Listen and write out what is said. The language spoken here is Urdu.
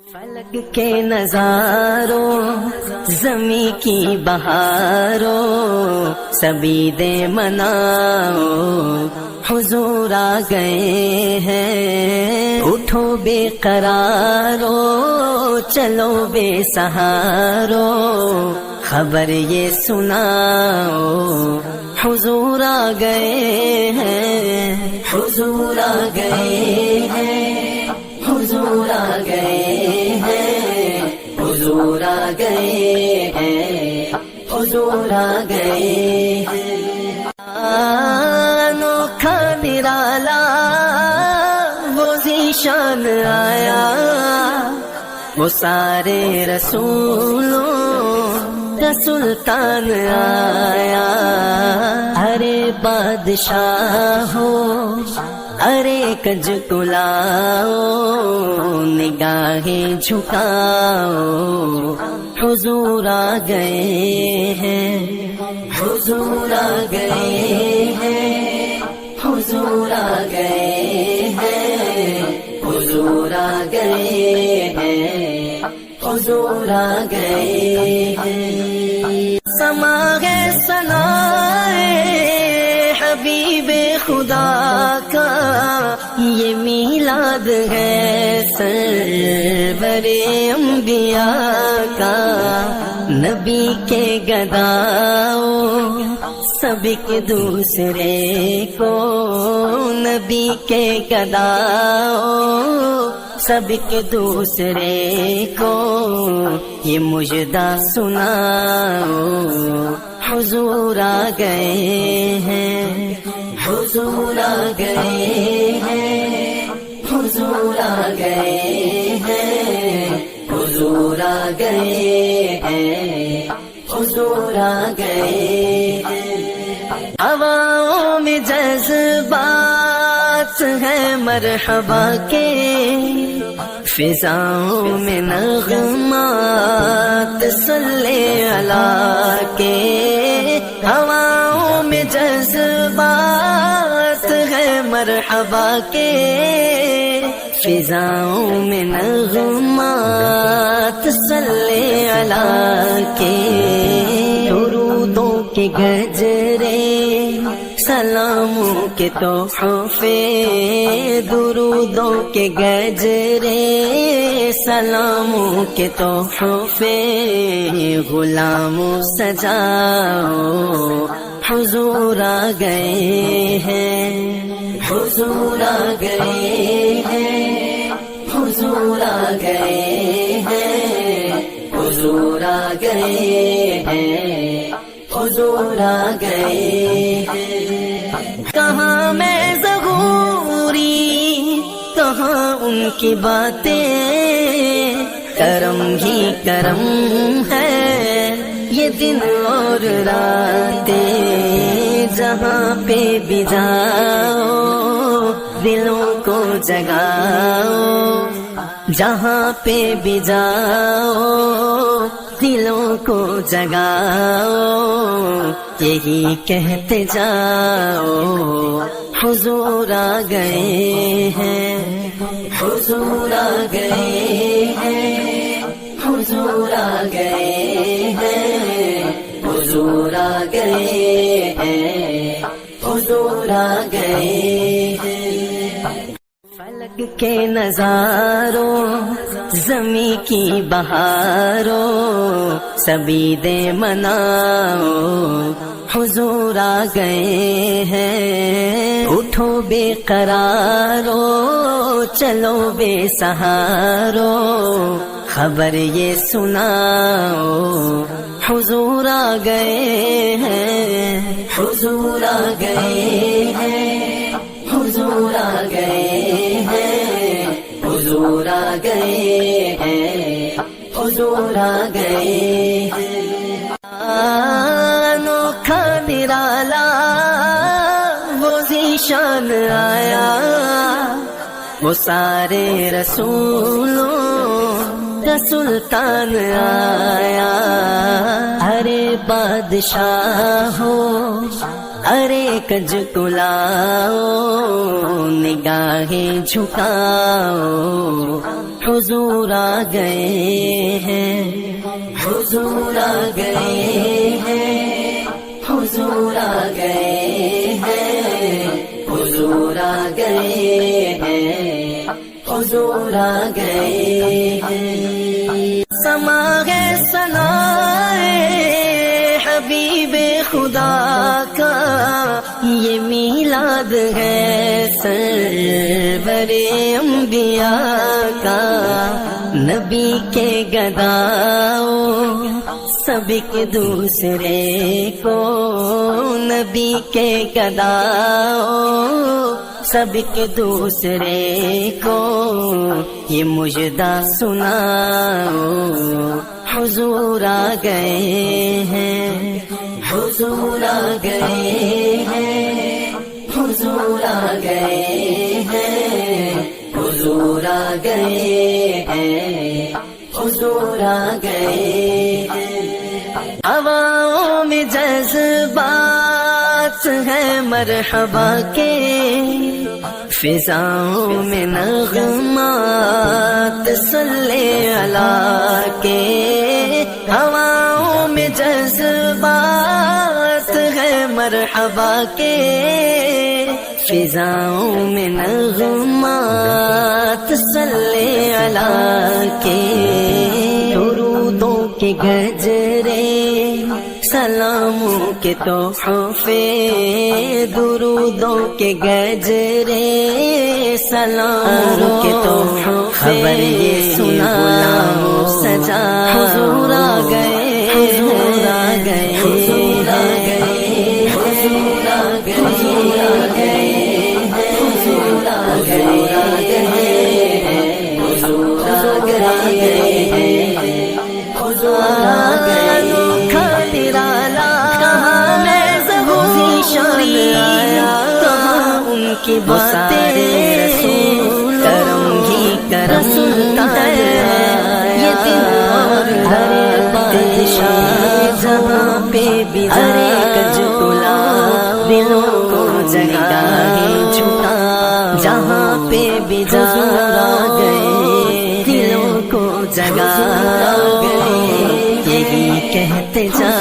فلک کے نظاروں زمیں کی بہاروں سبھی دے مناؤ حضور آ گئے ہیں، اٹھو بے قرارو چلو بے سہارو خبر یہ سناؤ حضور آ گئے ہیں، حضور آ گئے ہیں، حضور آ گئے ہیں، حضور آ گئے ہیں، حضور آ گئے ہیں۔ انوکھا نرالا وہ ذیشان آیا، وہ سارے رسولوں کا سلطان آیا، ارے بادشاہ ہو ارے کج کلاؤ نگاہیں جھکاؤ حضور آ گئے ہیں، حضور آ گئے ہیں، حضور آ گئے ہیں، حضور آ گئے ہیں، حضور آ گئے ہیں۔ سما ہے ثنائے حبیب خدا کا، یہ میلاد ہے سرور انبیاء کا، نبی کے گداؤ سب ایک دوسرے کو، نبی کے گداؤ سب ایک دوسرے کو یہ مجدہ سناؤ حضور آ گئے ہیں، حضور آ گئے ہیں، حضور آ گئے ہیں، حضور آ گئے ہیں، حضور آ گئے ہیں۔ ہواؤں میں جذبات ہیں مرحبا کے، فضاؤں میں نغمات صلی اللہ کے، ہواؤں میں جذبات ہیں مرحبا کے، فضاؤں میں نغمات صلی اللہ کے، درودوں کے گجرے سلاموں کے تحفے، درودوں کے گجرے سلاموں کے تحفے، غلاموں سجاؤ حضور آ گئے ہیں، حضور آ گئے ہیں، حضور آ گئے ہیں، حضور آ گئے ہیں، حضور آ گئے ہیں۔ کہاں میں ظہوری کہاں ان کی باتیں، کرم ہی کرم ہے یہ دن اور راتیں، جہاں پہ بھی جاؤ دلوں کو جگاؤ، جہاں پہ بھی جاؤ دلوں کو جگاؤ، یہی کہتے جاؤ حضور آ گئے ہیں، حضور آ گئے ہیں، حضور آ گئے ہیں، حضور آ گئے ہیں، حضور آ گئے ہیں۔ فلک کے نظاروں زمیں کی بہاروں سبھی دے مناؤ حضور آ گئے ہیں، اٹھو بے قرارو چلو بے سہارو خبر یہ سناؤ حضور آ گئے ہیں، حضور آ گئے ہیں، حضور آ گئے ہیں، حضور آ گئے ہیں، حضور آ گئے ہیں۔ انوکھا نرالا وہ ذیشان آیا، وہ سارے رسولوں کا سلطان آیا، ارے بادشاہ ہو ارے کج کلاؤ نگاہیں جھکاؤ حضور آ گئے ہیں، حضور آ گئے ہیں، حضور آ گئے ہیں، حضور آ گئے ہیں، حضور آ گئے ہیں۔ سما ہے ثنائے حبیب خدا کا، یہ میلاد ہے سرور انبیاء کا، نبی کے گداؤ سب ایک دوسرے کو، نبی کے گداؤ سب ایک دوسرے کو، یہ مجدہ سناؤ حضور آ گئے ہیں، حضور آ گئے ہیں، حضور آ گئے ہیں، حضور آ گئے ہیں، حضور آ گئے ہیں۔ ہواؤں میں جذبات ہیں مرحبا کے، فضاؤں میں نغمات صلی اللہ کے، ہواؤں میں جذبات ہیں مرحبا کے، فضاؤں میں نغمات صلی اللہ کے، درودوں کے گجرے سلاموں کے تحفے، درودوں کے گجرے سلاموں کے تحفے، خبر یہ سناؤ سجا حضور آ گئے، حضور آ گئے، حضور آ گئے، حضور آ گئے، حضور آ گئے، حضور آ گئے، حضور آ گئے، حضور آ گئے۔ کی باتیں کرم ہی کرم ہے، یہ دل اور ہر بادشاہ جہاں پہ بھی ہر ایک جھولا دلوں کو جگاہے جھوٹا، جہاں پہ بھی جا گئے دلوں کو جگا گئے، یہی کہتے جا